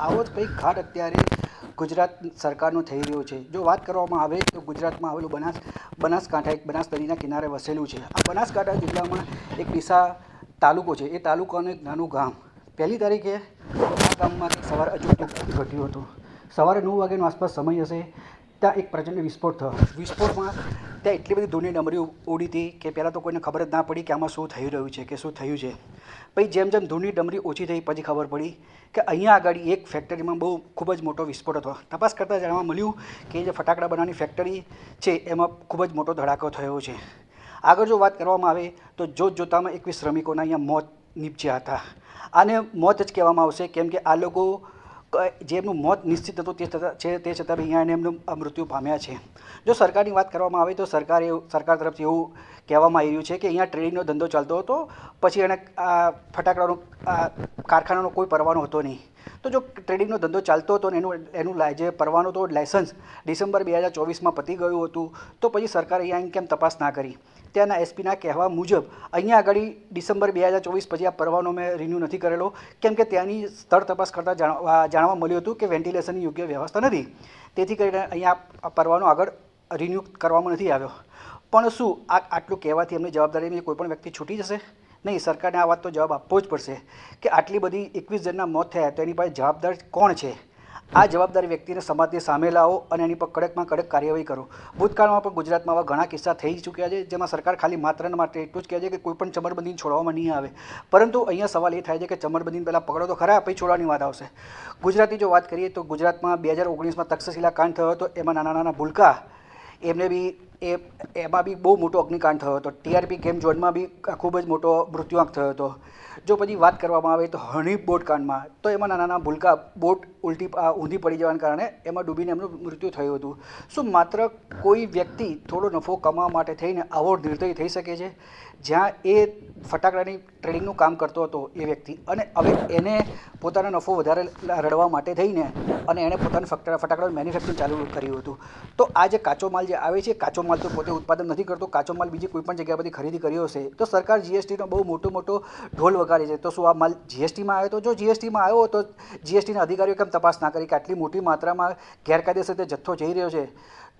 આવો જ કંઈક ઘાટ અત્યારે ગુજરાત સરકારનો થઈ રહ્યો છે. જો વાત કરવામાં આવે તો ગુજરાતમાં આવેલું બનાસકાંઠા એક બનાસ નદીના કિનારે વસેલું છે. આ બનાસકાંઠા જિલ્લામાં એક ડીસા તાલુકો છે. એ તાલુકાનું એક નાનું ગામ. 1 તારીખે આ ગામમાં સવારે અચૂક ઘટ્યું હતું. સવારે 9 વાગ્યાનો આસપાસ સમય હશે, ત્યાં એક પ્રચંડ વિસ્ફોટ થયો. વિસ્ફોટમાં ત્યાં એટલી બધી ધૂળની ડમરી ઉડી હતી કે પહેલાં તો કોઈને ખબર જ ના પડી કે આમાં શું થઈ રહ્યું છે કે શું થયું છે. પછી જેમ જેમ ધૂળની ડમરી ઓછી થઈ પછી ખબર પડી કે અહીંયા આગળ એક ફેક્ટરીમાં બહુ ખૂબ જ મોટો વિસ્ફોટ હતો. તપાસ કરતાં જાણવા મળ્યું કે જે ફટાકડા બનાવવાની ફેક્ટરી છે એમાં ખૂબ જ મોટો ધડાકો થયો છે. આગળ જો વાત કરવામાં આવે તો જોતજોતામાં 21 શ્રમિકોના અહીંયા મોત નીપજ્યા હતા. આને મોત જ કહેવામાં આવશે, કેમ કે આ લોકો જેમનું મોત નિશ્ચિત હતું તે છતાં બી અહીંયા એમનું મૃત્યુ પામ્યા છે. જો સરકારની વાત કરવામાં આવે તો સરકાર તરફથી એવું કહેવામાં આવી રહ્યું છે કે અહીંયા ટ્રેડિંગનો ધંધો ચાલતો હતો, પછી એને ફટાકડાનો કારખાનાનો કોઈ પરવાનો હતો નહીં. તો જો ટ્રેડિંગનો ધંધો ચાલતો હતો ને એનું જે પરવાનો તો લાયસન્સ ડિસેમ્બર 2024માં પતી ગયું હતું, તો પછી સરકારે અહીંયા કેમ તપાસ ના કરી? ત્યાંના એસપીના કહેવા મુજબ અહીંયા આગળ ડિસેમ્બર 2024 પછી આ પરવાનો મેં રિન્યૂ નથી કરેલો, કેમ કે ત્યાંની સ્થળ તપાસ કરતાં જાણવા મળ્યું હતું કે વેન્ટિલેશનની યોગ્ય વ્યવસ્થા નથી. તેથી કરીને અહીંયા પરવાનો આગળ રિન્યૂ કરવામાં નથી આવ્યો. પણ શું આટલું કહેવાથી એમની જવાબદારીની કોઈ પણ વ્યક્તિ છૂટી જશે? નહીં. સરકારને આ વાત તો જવાબ આપવો જ પડશે કે આટલી બધી 21 જણના મોત થયા તો એની પાસે જવાબદાર કોણ છે? આ જવાબદારી વ્યક્તિને સમાજની સામે લાવો અને એની પર કડકમાં કડક કાર્યવાહી કરો. ભૂતકાળમાં પણ ગુજરાતમાં આવા ઘણા કિસ્સા થઈ ચૂક્યા છે, જેમાં સરકાર ખાલી માત્ર ને માત્ર એટલું જ કહે છે કે કોઈ પણ ચમરબંધીને છોડવામાં નહીં આવે. પરંતુ અહીંયા સવાલ એ થાય છે કે ચમરબંધીને પહેલાં પકડો તો ખરા, પછી છોડવાની વાત આવશે. ગુજરાતની જો વાત કરીએ તો ગુજરાતમાં 2019માં તક્ષશિલા કાંડ થયો હતો. એમાં નાના નાના ભૂલકા એમને બી એમાં બી બહુ મોટો અગ્નિકાંડ થયો હતો. ટીઆરપી ગેમ ઝોનમાં બી ખૂબ જ મોટો મૃત્યુઆંક થયો હતો. જો પછી વાત કરવામાં આવે તો હનીફ બોટ કાંડમાં તો એમાં નાના નાના ભૂલકા બોટ ઊંધી પડી જવાના કારણે એમાં ડૂબીને એમનું મૃત્યુ થયું હતું. શું માત્ર કોઈ વ્યક્તિ થોડો નફો કમાવા માટે થઈને આવો નિર્દય થઈ શકે છે? જ્યાં એ ફટાકડાની ટ્રેડિંગનું કામ કરતો હતો એ વ્યક્તિ, અને હવે એને પોતાનો નફો વધારે રળવા માટે થઈને અને એણે પોતાનું ફટાકડાનું મેન્યુફેક્ચરિંગ ચાલુ કર્યું હતું. તો આ જે કાચો માલ જે આવે છે, કાચો માલ તો પોતે ઉત્પાદન નથી કરતો, કાચો માલ બીજી કોઈ પણ જગ્યા પરથી ખરીદી કર્યો હશે. તો સરકાર જીએસટીનો બહુ મોટો ઢોલ વગાડે છે. તો શું આ માલ જીએસટીમાં આવ્યો હતો? જો જીએસટીમાં આવ્યો તો જીએસટીના અધિકારીઓ કેમ તપાસ ના કરી કે આટલી મોટી માત્રામાં ગેરકાયદેસર તે જથ્થો જઈ રહ્યો છે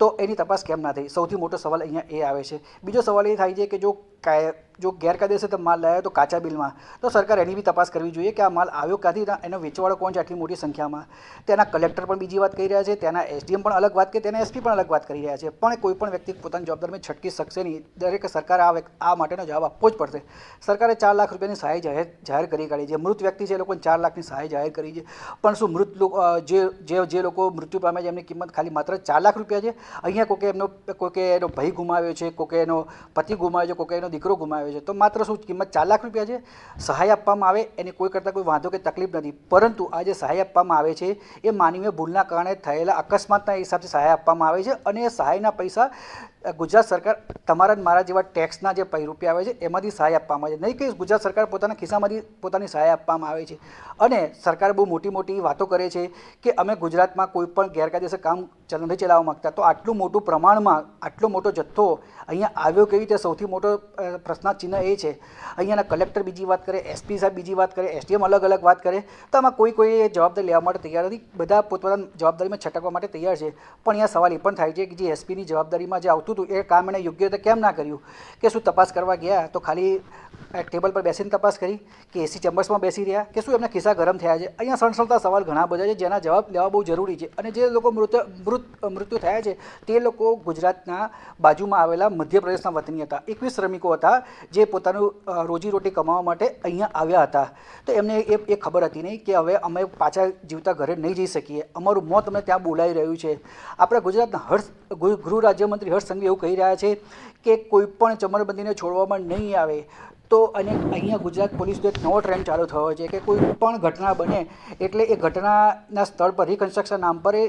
તો એની તપાસ કેમ ના થઈ? સૌથી મોટો સવાલ અહીંયા એ આવે છે. બીજો સવાલ એ થાય છે કે જો ગેરકાયદેસર માલ લાવ્યો તો કાચા બિલમાં, તો સરકાર એની બી તપાસ કરવી જોઈએ કે આ માલ આવ્યો ક્યાંથી, એનો વેચવાળો કોણ છે આટલી મોટી સંખ્યામાં. તેના કલેક્ટર પણ બીજી વાત કહી રહ્યા છે, તેના એસડીએમ પણ અલગ વાત કરી, તેના એસપી પણ અલગ વાત કરી રહ્યા છે. પણ કોઈ પણ વ્યક્તિ પોતાની જવાબદારીમાં છટકી શકશે નહીં. દરેક સરકારે આ માટેનો જવાબ આપવો જ પડશે. સરકારે 4 લાખ રૂપિયાની સહાય જાહેર કરી કાઢી છે. મૃત વ્યક્તિ છે એ લોકોને 4 લાખની સહાય જાહેર કરી છે. પણ શું જે લોકો મૃત્યુ પામે છે એમની કિંમત ખાલી માત્ર 4 લાખ રૂપિયા છે? અહીંયા કોકે એનો ભાઈ ગુમાવ્યો છે, કોકે એનો પતિ ગુમાવ્યો છે, કોકે એનો દીકરો ગુમાવ્યો છે, તો માત્ર શું કિંમત 4 લાખ રૂપિયા છે? સહાય આપવામાં આવે એની કોઈ કરતાં કોઈ વાંધો કે તકલીફ નથી, પરંતુ આ જે સહાય આપવામાં આવે છે એ માનવીય ભૂલના કારણે થયેલા અકસ્માતના હિસાબથી સહાય આપવામાં આવે છે. અને એ સહાયના પૈસા ગુજરાત સરકાર તમારા મારા જેવા ટેક્સના જે રૂપિયા આવે છે એમાંથી સહાય આપવામાં આવે છે. નહીં કે ગુજરાત સરકાર પોતાના ખિસ્સામાંથી પોતાની સહાય આપવામાં આવે છે. અને સરકાર બહુ મોટી વાતો કરે છે કે અમે ગુજરાતમાં કોઈ પણ ગેરકાયદેસર કામ નથી ચલાવવા માગતા. તો આટલું મોટું પ્રમાણમાં આટલો મોટો જથ્થો અહીંયા આવ્યો કેવી રીતે? સૌથી મોટો પ્રશ્નાર્થ ચિહ્ન એ છે. અહીંયાના કલેક્ટર બીજી વાત કરે, એસપી સાહેબ બીજી વાત કરે, એસડીએમ અલગ વાત કરે, તો આમાં કોઈ જવાબદારી લેવા માટે તૈયાર નથી. બધા પોતપોતાની જવાબદારીમાં છટકવા માટે તૈયાર છે. પણ અહીંયા સવાલ એ પણ થાય છે કે જે એસપીની જવાબદારીમાં જે આવતું હતું એ કામ એણે યોગ્ય રીતે કેમ ના કર્યું? કે શું તપાસ કરવા ગયા તો ખાલી ટેબલ પર બેસીને તપાસ કરી કે એસી ચેમ્બર્સમાં બેસી રહ્યા, કે શું એમના ખિસ્સા ગરમ થયા છે? અહીંયા સણસણતા સવાલ ઘણા બધા છે જેના જવાબ લેવા બહુ જરૂરી છે. અને જે લોકો મૃત્યુ થયા છે તે લોકો ગુજરાતના બાજુમાં આવેલા મધ્યપ્રદેશના વતની હતા. 21 શ્રમિકો હતા જે પોતાનું રોજીરોટી કમાવા માટે અહીંયા આવ્યા હતા. તો એમને એ ખબર હતી નહીં કે હવે અમે પાછા જીવતા ઘરે નહીં જઈ શકીએ, અમારું મોત અમને ત્યાં બોલાવી રહ્યું છે. આપણા ગુજરાતના ગૃહ રાજ્યમંત્રી હર્ષ સંઘવી એવું કહી રહ્યા છે કે કોઈ પણ ચમરબંધીને છોડવામાં નહીં આવે. તો અને અહીંયા ગુજરાત પોલીસનો એક નવો ટ્રેન્ડ ચાલુ થયો છે કે કોઈ પણ ઘટના બને એટલે એ ઘટનાના સ્થળ પર રિકન્સ્ટ્રક્શન નામ પર એ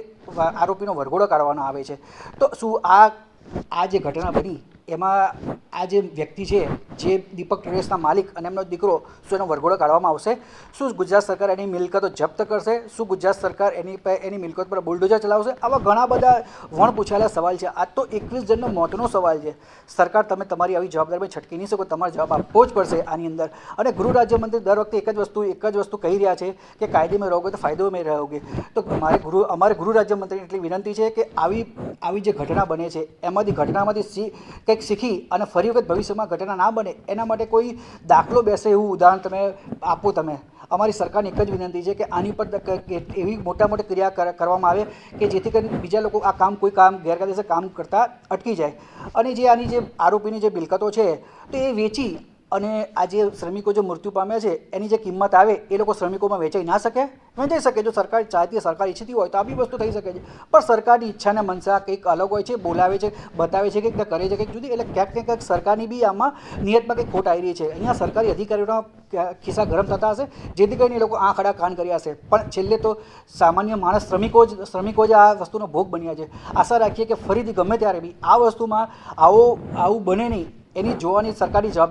આરોપીનો વરઘોડો કાઢવાનો આવે છે. તો શું આ જે ઘટના બની એમાં આ જે વ્યક્તિ છે જે દીપક ટ્રેડર્સના માલિક અને એમનો દીકરો શું એનો વરઘોડો કાઢવામાં આવશે? શું ગુજરાત સરકાર એની મિલકતો જપ્ત કરશે? શું ગુજરાત સરકાર એની મિલકત પર બુલડોઝર ચલાવશે? આવા ઘણા બધા વણ પૂછાયેલા સવાલ છે. આ તો 21 જણનો મોતનો સવાલ છે. સરકાર તમે તમારી આવી જવાબદારી છટકી નહીં શકો, તમારે જવાબ આપવો જ પડશે આની અંદર. અને ગૃહ રાજ્યમંત્રી દર વખતે એક જ વસ્તુ કહી રહ્યા છે કે કાયદે મેં રહોગે તો ફાયદો મેં રહોગે. તો અમારે ગૃહ રાજ્યમંત્રીને એટલી વિનંતી છે કે આવી જે ઘટના બને છે ઘટનામાંથી કંઈક શીખી અને ફરી વખત ભવિષ્યમાં ઘટના ના બને એના માટે કોઈ દાખલો બેસે એવું ઉદાહરણ તમે આપો. અમારી સરકારને એક જ વિનંતી છે કે આની પર એવી મોટા ક્રિયા કરવામાં આવે કે જેથી કરીને બીજા લોકો કોઈ કામ ગેરકાયદેસર કામ કરતા અટકી જાય. અને આની જે આરોપીની જે મિલકતો છે તો એ વેચી અને આ જે શ્રમિકો જે મૃત્યુ પામ્યા છે એની જે કિંમત આવે એ લોકો શ્રમિકોમાં વેચાઈ ના શકે? વેચાઈ શકે. જો સરકાર ચાહતી, સરકાર ઈચ્છતી હોય તો આ બી વસ્તુ થઈ શકે છે. પણ સરકારની ઈચ્છાને મનસા કંઈક અલગ હોય છે, બોલાવે છે, બતાવે છે, કંઈક કરે છે કંઈક જુદી. એટલે ક્યાંક ને ક્યાંક સરકારની બી આમાં નિયતમાં કંઈક ખોટ આવી રહી છે. અહીંયા સરકારી અધિકારીઓના ખિસ્સા ગરમ થતા હશે જેથી કરીને એ લોકો આંખ આડા કાન કર્યા હશે. પણ છેલ્લે તો સામાન્ય માણસ શ્રમિકો જ આ વસ્તુનો ભોગ બન્યા છે. આશા રાખીએ કે ફરીથી ગમે ત્યારે બી આ વસ્તુમાં આવું બને નહીં એની જોવાની સરકારની જવાબદારી